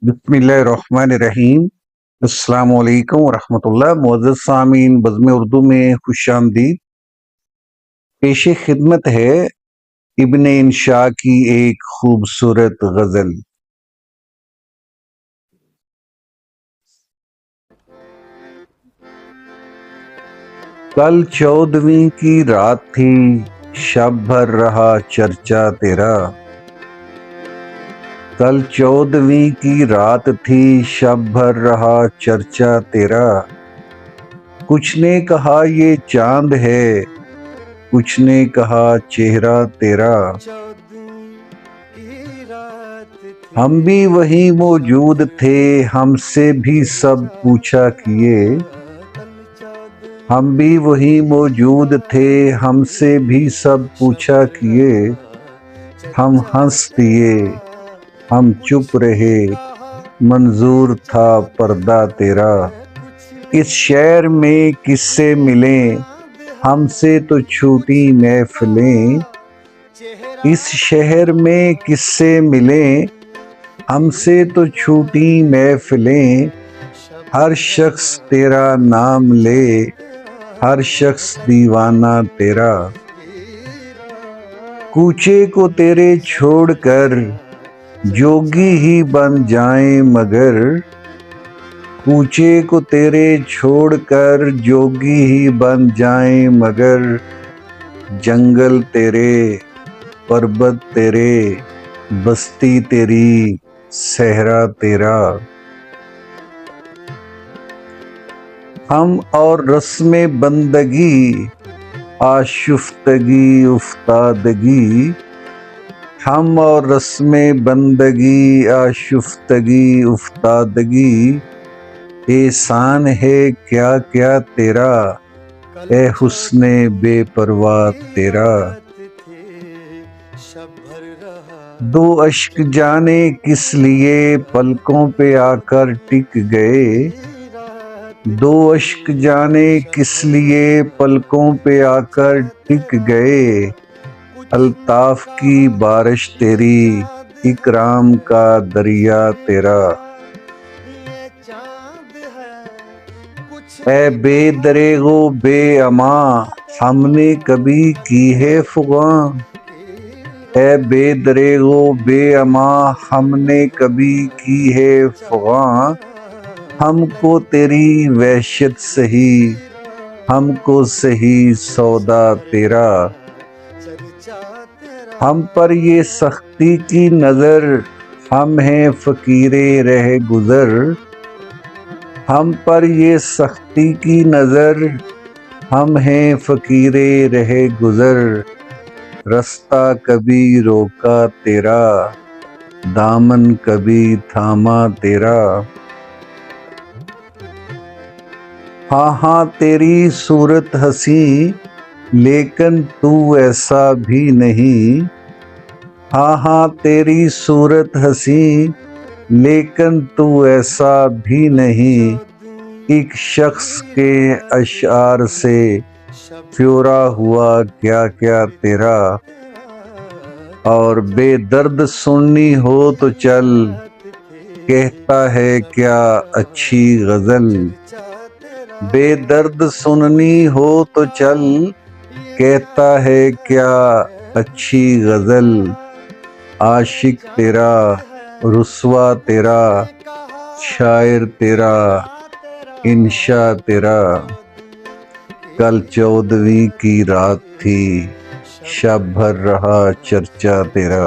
बिस्मिल्लाहिर्रहमानिर्रहीम। अस्सलाम वालेकुम वरहमतुल्लाह। मुअज़्ज़ज़ सामीन, बज़्म उर्दू में खुश आमदीद। पेश खिदमत है इब्न इंशा की एक खूबसूरत गज़ल। कल 14वीं की रात थी, शब भर रहा चर्चा तेरा। कल 14वीं की रात थी, शब भर रहा चर्चा तेरा। कुछ ने कहा ये चांद है, कुछ ने कहा चेहरा तेरा। हम भी वहीं मौजूद थे, हमसे भी सब पूछा किए। हम भी वहीं मौजूद थे, हमसे भी सब पूछा किए। हम हंस दिए, हम चुप रहे, मंजूर था पर्दा तेरा। इस शहर में किससे मिलें, हमसे तो छूटी महफिलें। इस शहर में किससे मिलें, हमसे तो छूटी महफिलें। हर शख्स तेरा नाम ले, हर शख्स दीवाना तेरा। कूचे को तेरे छोड़कर जोगी ही बन जाएं मगर। कूचे को तेरे छोड़कर जोगी ही बन जाएं मगर। जंगल तेरे, पर्वत तेरे, बस्ती तेरी, सहरा तेरा। हम और रस्म बंदगी, आशुफ्तगी उफ्तादगी। हम और रस्म बंदगी, आशुफ्तगी उफ्तादगी। एहसान है क्या क्या तेरा, ए हुस्ने बेपरवा तेरा। दो अश्क जाने किस लिए पलकों पे आकर टिक गए। दो अश्क जाने किस लिए पलकों पे आकर टिक गए। अल्ताफ की बारिश तेरी, इकराम का दरिया तेरा। ऐ बेदरेगो बे अमा, हमने कभी की है फुगा। ऐ बेदरेगो बे अमा, हमने कभी की है फुगा। हमको तेरी वहशत सही, हमको सही सौदा तेरा। हम पर ये सख्ती की नजर, हम हैं फकीरे रह गुजर। हम पर ये सख्ती की नजर, हम हैं फकीरे रह गुजर। रास्ता कभी रोका तेरा, दामन कभी थामा तेरा। हाँ हाँ तेरी सूरत हंसी, लेकिन तू ऐसा भी नहीं। हाँ हाँ तेरी सूरत हंसी, लेकिन तू ऐसा भी नहीं। एक शख्स के अशआर से फ्योरा हुआ क्या क्या तेरा। और बेदर्द सुननी हो तो चल, कहता है क्या अच्छी गजल। बेदर्द सुननी हो तो चल, कहता है क्या अच्छी गजल। आशिक तेरा, रुस्वा तेरा, शायर तेरा, इंशा तेरा। कल 14वीं की रात थी, शब भर रहा चर्चा तेरा।